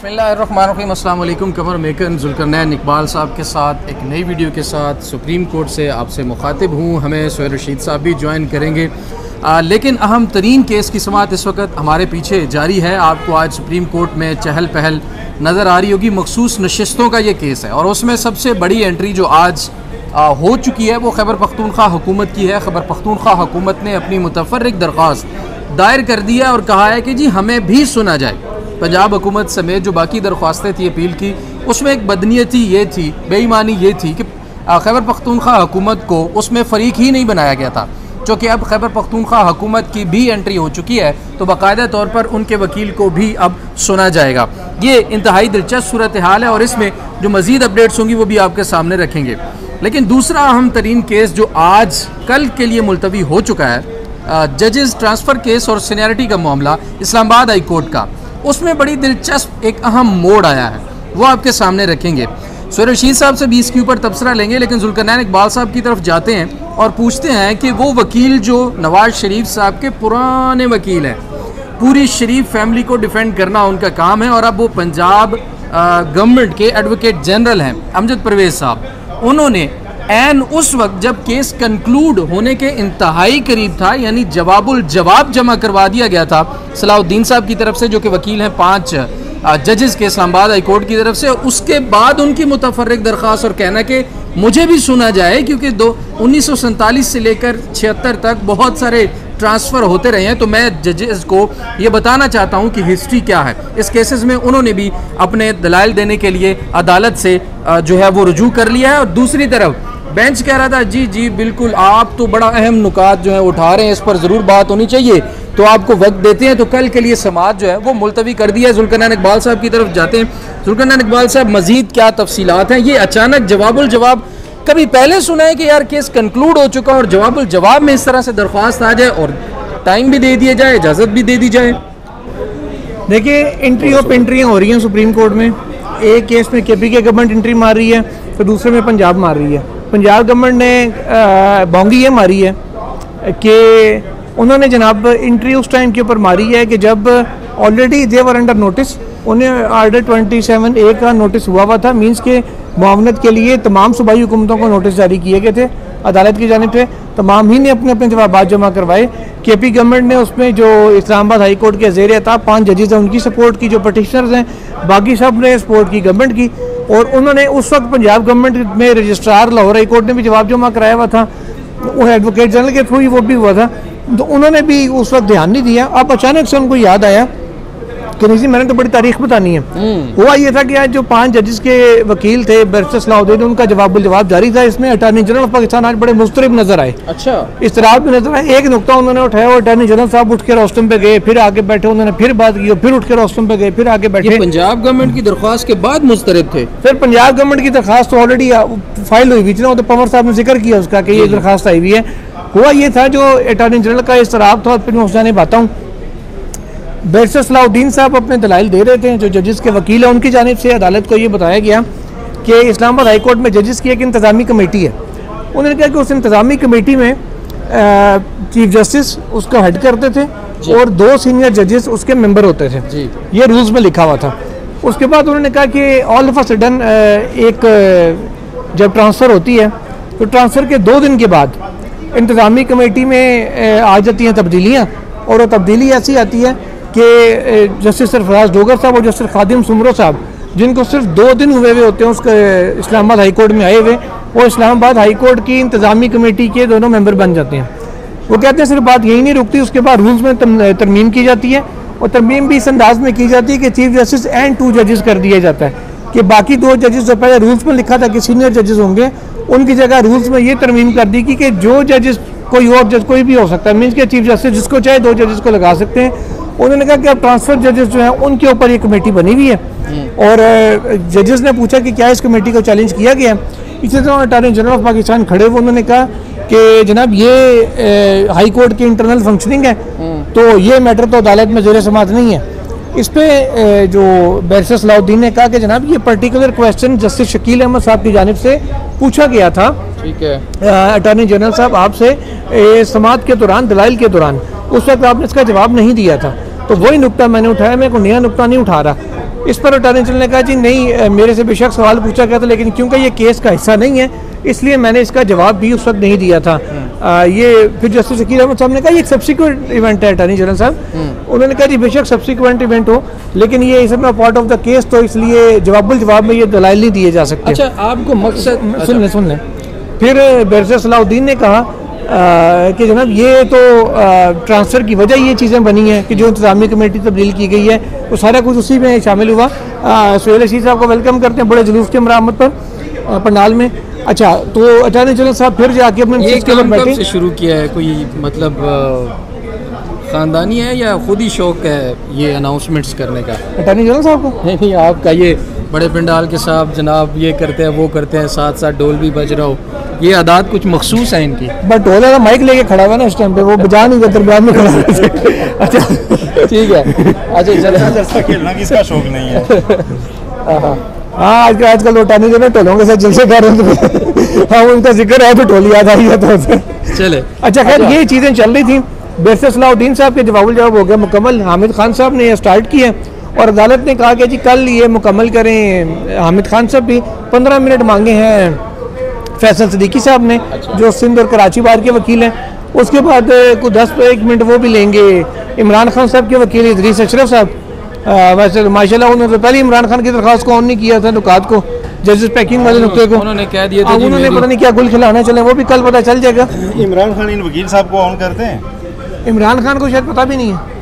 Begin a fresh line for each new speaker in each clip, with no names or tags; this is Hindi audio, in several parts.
बिस्मिल्लाहिर्रहमानिर्रहीम। अस्सलाम वालेकुम। कमर मेकर जुल्करनैन इकबाल साहब के साथ एक नई वीडियो के साथ सुप्रीम कोर्ट से आपसे मुखातिब हूँ। हमें सुहेल रशीद साहब भी ज्वाइन करेंगे, लेकिन अहम तरीन केस की समाअत इस वक्त हमारे पीछे जारी है। आपको आज सुप्रीम कोर्ट में चहल पहल नज़र आ रही होगी। मखसूस नशिस्तों का ये केस है और उसमें सबसे बड़ी एंट्री जो आज हो चुकी है वो खैबर पख्तूनख्वा हुकूमत की है। खैबर पख्तूनख्वा हुकूमत ने अपनी मुतफर्रिक दरख्वास्त दायर कर दी है और कहा है कि जी हमें भी सुना जाए। पंजाब हुकूमत समेत जो बाकी दरख्वास्तें थी अपील की, उसमें एक बदनीयती ये थी, बेईमानी ये थी कि खैबर पख्तूनख्वा हुकूमत को उसमें फ़रीक ही नहीं बनाया गया था। चूँकि अब खैबर पख्तूनख्वा हुकूमत की भी एंट्री हो चुकी है तो बाकायदा तौर पर उनके वकील को भी अब सुना जाएगा। ये इंतहाई दिलचस्प सूरत हाल है और इसमें जो मज़ीद अपडेट्स होंगी वो भी आपके सामने रखेंगे। लेकिन दूसरा अहम तरीन केस जो आज कल के लिए मुलतवी हो चुका है, जजेस ट्रांसफ़र केस और सीनियरिटी का मामला इस्लामाबाद हाई कोर्ट का, उसमें बड़ी दिलचस्प एक अहम मोड़ आया है, वो आपके सामने रखेंगे। सुहेल रशीद साहब से भी इसके ऊपर तबसरा लेंगे, लेकिन जुल्करनैन इकबाल साहब की तरफ जाते हैं और पूछते हैं कि वो वकील जो नवाज शरीफ साहब के पुराने वकील हैं, पूरी शरीफ फैमिली को डिफेंड करना उनका काम है, और अब वो पंजाब गवर्नमेंट के एडवोकेट जनरल हैं अमजद परवेज़ साहब, उन्होंने एन उस वक्त जब केस कंक्लूड होने के इंतहाई करीब था, यानी जवाबुल जवाब जमा करवा दिया गया था सलाहुद्दीन साहब की तरफ से, जो कि वकील हैं 5 जजेस के इस्लामाबाद हाई कोर्ट की तरफ से, उसके बाद उनकी मुतफर्रिक दरख्वास्त और कहना कि मुझे भी सुना जाए, क्योंकि 1947 से लेकर 76 तक बहुत सारे ट्रांसफ़र होते रहे हैं, तो मैं जजेस को ये बताना चाहता हूँ कि हिस्ट्री क्या है। इस केसेस में उन्होंने भी अपने दलाइल देने के लिए अदालत से जो है वो रुजू कर लिया है। और दूसरी तरफ बेंच कह रहा था जी जी बिल्कुल, आप तो बड़ा अहम नुकात जो है उठा रहे हैं, इस पर ज़रूर बात होनी चाहिए, तो आपको वक्त देते हैं। तो कल के लिए समाअत जो है वो मुलतवी कर दिया है। जुल्करनैन इकबाल साहब की तरफ जाते हैं। जुल्करनैन इकबाल साहब, मज़ीद क्या तफसीलात हैं? ये अचानक जवाबुल जवाब कभी पहले सुना है कि यार केस कंक्लूड हो चुका और जवाबुल जवाब में इस तरह से दरख्वास्त आ जाए और टाइम भी दे दिया जाए, इजाज़त भी दे दी जाए?
देखिए, एंट्री ऑफ एंट्रियाँ हो रही हैं सुप्रीम कोर्ट में। एक केस में KPK गवर्नमेंट एंट्री मार रही है, फिर दूसरे में पंजाब मार रही है। पंजाब गवर्नमेंट ने बोंगी ये मारी है कि उन्होंने जनाब एंट्री उस टाइम के ऊपर मारी है कि जब ऑलरेडी दे वर अंडर नोटिस, उन्हें आर्डर 27A का नोटिस हुआ था। मींस के मुआवनत के लिए तमाम सूबाई हुकूमतों को नोटिस जारी किए गए थे अदालत की जानिब से, तमाम ही ने अपने अपने जवाबात जमा करवाए। KP गवर्नमेंट ने उसमें जो इस्लामाबाद हाई कोर्ट के ज़ेर था 5 जजेस हैं, उनकी सपोर्ट की, जो पटिशनर्स हैं बाकी सब ने सपोर्ट की गवर्नमेंट की। और उन्होंने उस वक्त पंजाब गवर्नमेंट में रजिस्ट्रार लाहौर हाई कोर्ट ने भी जवाब जमा कराया हुआ था, वो एडवोकेट जनरल के थ्रू ही वो भी हुआ था, तो उन्होंने भी उस वक्त ध्यान नहीं दिया। अब अचानक से उनको याद आया कि नहीं जी, मैंने तो बड़ी तारीख बतानी है। हुआ ये था कि आज जो 5 जजेस के वकील थे बैरिस्टर सलाहुद्दीन, उनका जवाबुल जवाब जारी था। इसमें अटॉर्नी जनरल ऑफ पाकिस्तान आज बड़े मुस्तरब नजर आए।
अच्छा,
इस्तराब में नजर आए। एक नुकता उन्होंने उठाया और अटॉर्नी जनरल साहब उठ के रोस्टम पे गए, फिर आगे बैठे, उन्होंने फिर बात की, फिर उठ के रोस्टम पे गए, फिर आगे बैठे।
पंजाब गवर्नमेंट की दरख्वास्त के बाद मुस्तरब थे।
फिर पंजाब गवर्नमेंट की दरख्वास्त तो ऑलरेडी फाइल हुई हुई थी ना, तो पवार साहब ने जिक्र किया उसका कि ये दरख्वास्त आई हुई है। हुआ ये था जो अटॉर्नी जनरल का इस्तराब था, फिर मैं उस जाने बाता हूँ। बैरिस्टर सलाहुद्दीन साहब अपने दलाइल दे रहे थे, जो जजेस के वकील हैं उनकी जानिब से अदालत को ये बताया गया कि इस्लामाबाद हाई कोर्ट में जजेस की एक इंतज़ामी कमेटी है। उन्होंने कहा कि उस इंतज़ामी कमेटी में चीफ जस्टिस उसको हेड करते थे और 2 सीनियर जजेस उसके मेंबर होते थे जी। ये रूल्स में लिखा हुआ था। उसके बाद उन्होंने कहा कि ऑल ऑफ अ सडन एक जब ट्रांसफ़र होती है तो ट्रांसफ़र के 2 दिन के बाद इंतज़ामी कमेटी में आ जाती हैं तब्दीलियाँ, और वो तब्दीली ऐसी आती है कि जस्टिस सरफराज डोगर साहब और जस्टिस खादिम सुमरो साहब, जिनको सिर्फ 2 दिन हुए होते हैं उसके इस्लामाबाद हाई कोर्ट में आए हुए, वो इस्लामाबाद हाई कोर्ट की इंतज़ामी कमेटी के दोनों मेंबर बन जाते हैं। वो कहते हैं सिर्फ बात यही नहीं रुकती, उसके बाद रूल्स में तरमीम की जाती है, और तरमीम भी इस अंदाज में की जाती है कि चीफ जस्टिस एंड 2 जजेस कर दिया जाता है कि बाकी 2 जजेस जो पहले रूल्स में लिखा था कि सीनियर जजेस होंगे, उनकी जगह रूल्स में ये तरमीम कर दी कि जो जजेस कोई और जज कोई भी हो सकता है, मीन्स के चीफ जस्टिस जिसको चाहे 2 जजेस को लगा सकते हैं। उन्होंने कहा कि अब ट्रांसफर जजेस जो हैं उनके ऊपर ये कमेटी बनी हुई है, और जजेस ने पूछा कि क्या इस कमेटी को चैलेंज किया गया है। इसी तरह अटॉर्नी जनरल ऑफ पाकिस्तान खड़े हुए, उन्होंने कहा कि जनाब ये हाई कोर्ट की इंटरनल फंक्शनिंग है, तो ये मैटर तो अदालत में ज़ेर समाअत नहीं है। इस पर जो बैरिस्टर सलाहुद्दीन ने कहा कि जनाब ये particular question justice Shakeel Ahmad साहब की जानिब से पूछा गया था, ठीक है अटॉर्नी जनरल साहब आपसे समाअत के दौरान, दलाइल के दौरान, उस वक्त आपने इसका जवाब नहीं दिया था। तो वही नुक्ता मैंने उठाया, मैं कोई नया नुक्ता नहीं उठा रहा। इस पर अटॉर्नी जनरल ने कहा जी नहीं, मेरे से बेशक सवाल पूछा गया था, लेकिन क्योंकि ये केस का हिस्सा नहीं है इसलिए मैंने इसका जवाब भी उस वक्त नहीं दिया था। ये फिर जस्टिस शकील अहमद साहब ने कहा ये एक सब्सिक्वेंट इवेंट है अटॉर्नी जनरल साहब। उन्होंने कहा जी बेशक सब्सिक्वेंट इवेंट हो, लेकिन ये is not part of the case, तो इसलिए जवाब में ये दलाइल नहीं दिए जा सकते।
अच्छा, आपको मकसद
सुन लें। फिर बैरिस्टर सलाउद्दीन ने कहा कि जनाब ये तो ट्रांसफ़र की वजह ये चीज़ें बनी हैं कि जो इंतज़ामी कमेटी तब्दील की गई है तो सारा कुछ उसी में शामिल हुआ। सुहेल रशीद साहब को वेलकम करते हैं बड़े जुलूस के मरामत पर पंडाल में। अच्छा, तो अटॉर्नी जनरल साहब फिर जाके अपने
ये काम कब से शुरू किया है? कोई मतलब ख़ानदानी है या खुद ही शौक है ये अनाउंसमेंट्स करने का?
अटॉर्नी जनरल साहब को
नहीं, आपका ये बड़े पंडाल के साहब जनाब ये करते हैं वो करते हैं, साथ साथ ढोल भी बज रहा हो, ये आदात कुछ मखसूस है इनकी?
बट ढोल वाला माइक लेके खड़ा हुआ ना इस टाइम पे, वो बजा नहीं दरमियान में खड़ा हुआ। अच्छा
ठीक है। अच्छा चलो,
खेलना किसका शौक नहीं है।
हाँ, आजकल वो अटॉर्नी जनरल ढोलों के साथ जलसे कर रहे थे। हाँ, उनका जिक्र है तो ढोल याद आई है तो
चले।
अच्छा खैर, ये चीज़ें चल रही थी। बैरिस्टर सलाउद्दीन साहब के जवाब हो गया मुकम्मल। हामिद खान साहब ने स्टार्ट किया और अदालत ने कहा कि जी कल ये मुकम्मल करें। हामिद खान साहब भी 15 मिनट मांगे हैं फैसल सिद्दीकी साहब ने, जो सिंध और कराची बार के वकील हैं। उसके बाद कुछ 10-1 मिनट वो भी लेंगे इमरान खान साहब के वकील इदरीस अशरफ साहब। वैसे माशाल्लाह उन्होंने पहले इमरान खान की दरख्वास्त को ऑन नहीं किया था, नुकात को, जजेस पैकिंग वाले नुकते को
उन्होंने कह दिया था।
उन्होंने पता नहीं क्या गुल खिलाना चले, वो भी कल पता चल जाएगा।
इमरान खान इन वकील साहब को ऑन करते हैं?
इमरान खान को शायद पता भी नहीं है।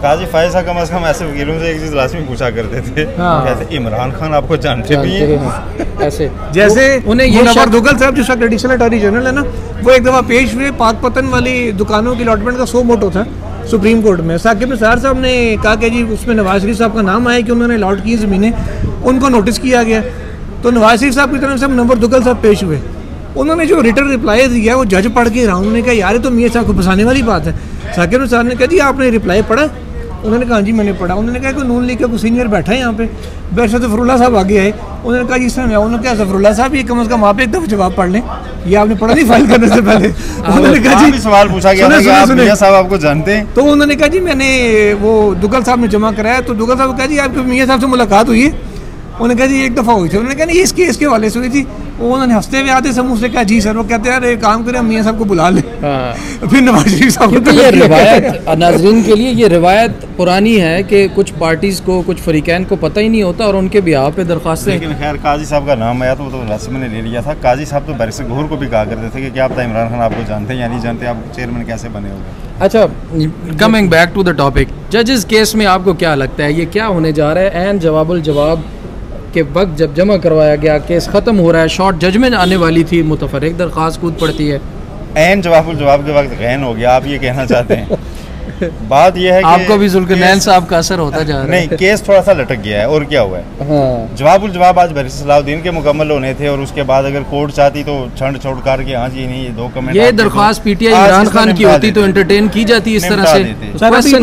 काजी फायद साहब कम अज़ कम ऐसे वकीलों से एक चीज़ लाजमी पूछा करते थे, कहते इमरान खान आपको जानते भी हैं?
ऐसे जैसे उन्हें ये दुगल साहब जिस वक्त एडिशनल अटॉर्नी जनरल है ना, वो एक दफ़ा पेश हुए, पाक पतन वाली दुकानों की अलॉटमेंट का 100 मोटो था सुप्रीम कोर्ट में। साकिब निसार साहब ने कहा कि जी उसमें नवाज शरीफ साहब का नाम आया कि उन्होंने अलॉट की ज़मीनें, उनको नोटिस किया गया। तो नवाज शरीफ साहब की तरफ से नंबर दुगल साहब पेश हुए। उन्होंने जो रिटर्न रिप्लाई दिया वो जज पढ़ के रहा, उन्होंने कहा यार ये तो मियाँ साहब को फंसाने वाली बात है। साकिब निसार ने कहा जी आपने रिप्लाई पढ़ा? उन्होंने कहा जी मैंने पढ़ा। उन्होंने कहा कि नून लीग का कोई सीनियर बैठा है यहाँ पे, बैरिस्टर ज़फ़रुल्लाह साहब आगे आए। उन्होंने कहा जी इस तरह, उन्होंने कहा ज़फ़रुल्लाह साहब ये कम से कम आप एक दफ़ा जवाब पढ़ लें, ये आपने पढ़ा नहीं फाइल करने से पहले। उन्होंने कहा जी
सवाल पूछा गया था कि आप मियां साहब आपको जानते हैं?
तो उन्होंने कहा जी मैंने वो दुगल साहब ने जमा कराया। तो दुगल साहब कहा जी आपके मियाँ साहब से मुलाकात हुई है? उन्होंने कहा जी एक दफ़ा हुई थी। उन्होंने कहा नहीं इस केस के हवाले से हुई थी। उन्होंने हंसते हुए आते समूह से कहा जी सर, वो कहते हैं यार एक काम करें हम मियाँ साहब को बुला लें। फिर नवाज शरीफ साहब को
ये रिवायत नाज़रीन के लिए ये रिवायत पुरानी है कि कुछ पार्टीज़ को, कुछ फरीकैन को पता ही नहीं होता और उनके बिहार पे दरख्वास्तें।
लेकिन खैर काजी साहब का नाम आया तो वो तो रस्म ने ले लिया था। काजी साहब तो बैरिस्टर गौहर को भी कहा करते थे कि क्या पता इमरान खान आपको जानते हैं या नहीं जानते, आप चेयरमैन कैसे बने होंगे।
अच्छा, coming back to the topic, जजेस केस में आपको क्या लगता है ये क्या होने जा रहा है? एन जवाबुल जवाब के वक्त जब जमा करवाया गया, केस ख़त्म हो रहा है, शॉर्ट जजमेंट आने वाली थी, मुतफर्रिक दरख्वास्त कूद पड़ती है,
एन जवाबुल जवाब के वक्त गैन हो गया, आप ये कहना चाहते हैं? बात यह है कि
आपको भी जुल्करनैन साहब का असर होता जा रहा है।
नहीं, केस थोड़ा सा लटक गया है और क्या हुआ है।
हाँ।
जवाबुल जवाब आज बैरिस्टर सलाउद्दीन के मुकम्मल होने थे और उसके बाद अगर कोर्ट चाहती तो छंड छोड़ कर के हाँ जी नहीं 2 कमेंट,
ये दरख्वास्त पीटीआई इमरान खान की होती तो एंटरटेन की जाती इस तरह से।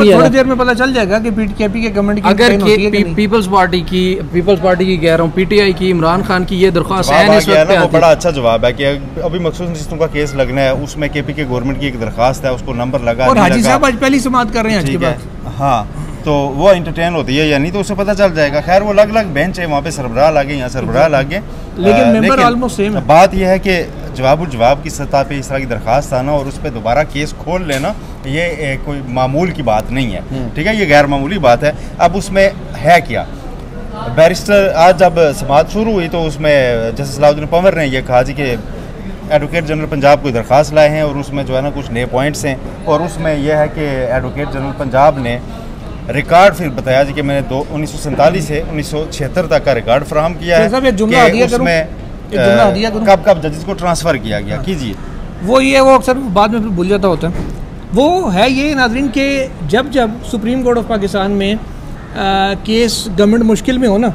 थोड़ी देर में पता चल जाएगा कि पीटीआई के गवर्नमेंट की
अगर पीपल्स पार्टी की कह रहा हूँ, पीटीआई की, इमरान खान की ये दरख्वास्त है इस वक्त पे
बड़ा अच्छा जवाब है कि अभी मखसूस नशिस्तों का केस लगना है, उसमें केपी के गवर्नमेंट की एक दरख्वास्त है, उसको नंबर लगा
और हाजी साहब आज पहली समाअत कर रहे हैं आज के बाद।
हाँ, तो वो एंटरटेन होती है या नहीं तो उसे पता चल जाएगा। खैर वो अलग अलग बेंच है, वहाँ पे सरबराह लागे, यहाँ सरबराह लागे,
लेकिन मेंबर ऑलमोस्ट सेम है।
बात यह है कि जवाबुल जवाब की सतह पे इस तरह की दरखास्त आना और उस पर दोबारा केस खोल लेना ये कोई मामूल की बात नहीं है, ठीक है, ये गैर मामूली बात है। अब उसमें है क्या, बैरिस्टर आज जब समाअत शुरू हुई तो उसमें जस्टिस सलाउद्दीन पंवर ने यह कहा जी कि एडवोकेट जनरल पंजाब को दरख्वास्त लाए हैं और उसमें जो है ना कुछ नए पॉइंट्स हैं और उसमें यह है कि एडवोकेट जनरल पंजाब ने रिकॉर्ड फिर बताया जी कि मैंने 1947 से 1976 तक का रिकॉर्ड फराहम किया है कि उसमें कब कब जजेस को ट्रांसफ़र किया गया। कीजिए
वो ये वो अक्सर बाद में फिर भूल जाता होता है। वो है ये नाज़रीन के जब जब सुप्रीम कोर्ट ऑफ पाकिस्तान में केस गवर्नमेंट मुश्किल में हो ना,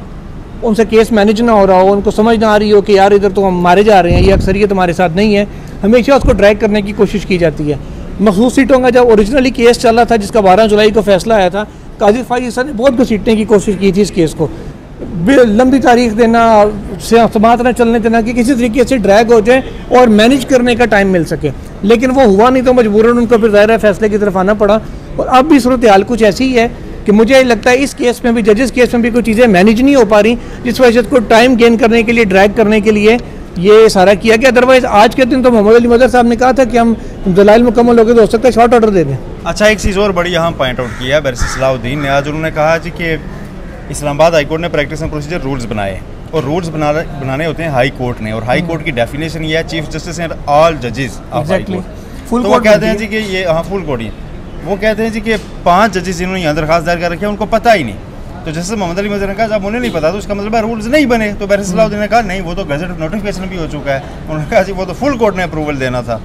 उनसे केस मैनेज ना हो रहा हो, उनको समझ ना आ रही हो कि यार इधर तो हम मारे जा रहे हैं, ये अक्सरियत हमारे साथ नहीं है, हमेशा उसको ड्रैग करने की कोशिश की जाती है। मखसूस सीटों का जब ओरिजिनली केस चल रहा था जिसका 12 जुलाई को फैसला आया था, काजी फाइज ईसा ने बहुत घसीटने की कोशिश की थी इस केस को, लंबी तारीख देना, समाअत न चलने देना कि किसी तरीके से ड्रैग हो जाए और मैनेज करने का टाइम मिल सके, लेकिन वो हुआ नहीं तो मजबूरन उनको फिर ज़ाहिर है फैसले की तरफ आना पड़ा। और अब भी सूरत हाल कुछ ऐसी ही है कि मुझे लगता है इस केस में भी, जजेस केस में भी कोई चीज़ें मैनेज नहीं हो पा रही, जिस वजह से को टाइम गेन करने के लिए, ड्रैग करने के लिए ये सारा किया गया। अदरवाइज आज के दिन तो मोहम्मद अली मदर साहब ने कहा था कि हम दलाइल मुकम्मल हो गए तो हो सकता है शॉर्ट ऑर्डर दे दें।
अच्छा, एक चीज़ और बड़ी यहाँ पॉइंट आउट किया है बैरिस्टर सलाहुद्दीन ने। आज उन्होंने कहा जी कि इस्लामाबाद हाई कोर्ट ने प्रैक्टिस एंड प्रोसीजर रूल्स बनाए और रूल्स बनाने होते हैं हाई कोर्ट ने, और हाई कोर्ट की डेफिनेशन ये है चीफ जस्टिस एंड ऑल जजेस ऑफ हाई कोर्ट। तो वो कहते हैं जी कि ये फुल कोर्ट ही, वो कहते हैं जी कि 5 जजेस जिन्होंने यहाँ दरखास्त दायर कर रखी है उनको पता ही नहीं। तो जैसे मोहम्मद अली मजहर ने कहा जब उन्हें नहीं पता तो उसका मतलब है रूल्स नहीं बने। तो बैरिस्टर सलाहुद्दीन ने कहा नहीं, वो तो गजट नोटिफिकेशन भी हो चुका है। उन्होंने कहा जी वो तो फुल कोर्ट ने अप्रूवल देना था।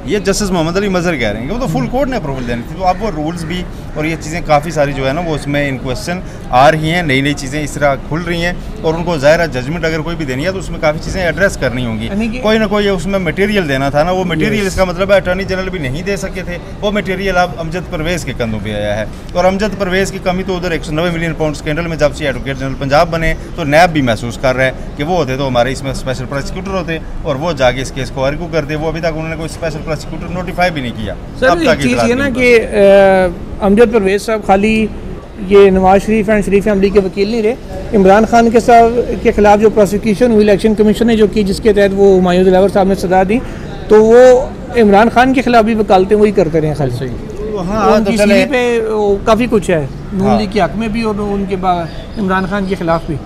ये जस्टिस मोहम्मद अली मजहर कह रहे हैं कि वो तो फुल कोर्ट ने अप्रूवल देनी थी। तो अब वो रूल्स भी और ये चीज़ें काफ़ी सारी जो है ना वो उसमें इन क्वेश्चन आ रही हैं, नई नई चीज़ें इस तरह खुल रही हैं और उनको ज़ाहिर जजमेंट अगर कोई भी देनी है तो उसमें काफ़ी चीज़ें एड्रेस करनी होंगी। कोई ना कोई उसमें मटेरियल देना था ना, वो मटेरियल इसका मतलब है अटॉर्नी जनरल भी नहीं दे सके थे। वो मटेरियल अब अमजद परवेज़ के कंधों पर आया है और अमजद परवेज़ की कमी तो उधर 190 मिलियन पाउंड स्कैंडल में जब से एडवोकेट जनरल पंजाब बने तो नैब भी महसूस कर रहा है कि वो होते तो हमारे इसमें स्पेशल प्रोसिक्यूटर होते और वो जाके इस केस को आर्ग्यू करते। वो अभी तक उन्होंने कोई स्पेशल प्रोसिक्यूटर नोटिफाई भी नहीं किया।
सर एक चीज़ ये ना कि अमजद परवेज़ साहब खाली ये Nawaz Sharif and Sharif family के वकील नहीं रहे, इमरान खान के साहब के खिलाफ जो प्रोसिक्यूशन हुई इलेक्शन कमीशन ने जो की, जिसके तहत वो हुमायूं दिलावर साहब ने सजा दी, तो वो इमरान खान के खिलाफ भी वकालतें वही करते रहे खाली। उनकी सीढ़ी पे काफ़ी कुछ है नून लीग के हक में भी और उनके इमरान खान के खिलाफ भी।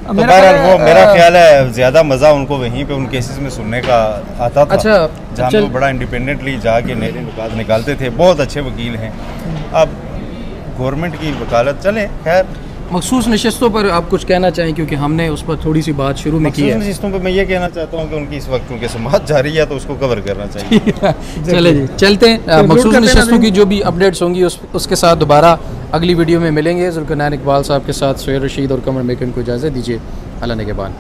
तो मेरा ख्याल है ज़्यादा मज़ा उनको वहीं पे उन केसेस में सुनने का आता था।
अच्छा,
जहाँ वो बड़ा इंडिपेंडेंटली जाके नए नुकात निकालते थे, बहुत अच्छे वकील हैं। अब गवर्नमेंट की वकालत चले। खैर,
मखसूस नशस्तों पर आप कुछ कहना चाहें, क्योंकि हमने उस पर थोड़ी सी बात शुरू में की है।
नशस्तों पर मैं ये कहना चाहता हूँ कि उनकी इस वक्त उनके समाज जारी है तो उसको कवर करना चाहिए।
चले जी, चलते हैं। मखसूस नशस्तों की जो भी अपडेट्स होंगी उसके साथ दोबारा अगली वीडियो में मिलेंगे। जुल्करनैन इकबाल साहब के साथ सोहेल रशीद और कमर मेकन को इजाज़त दीजिए। अल्लाह निगहबान।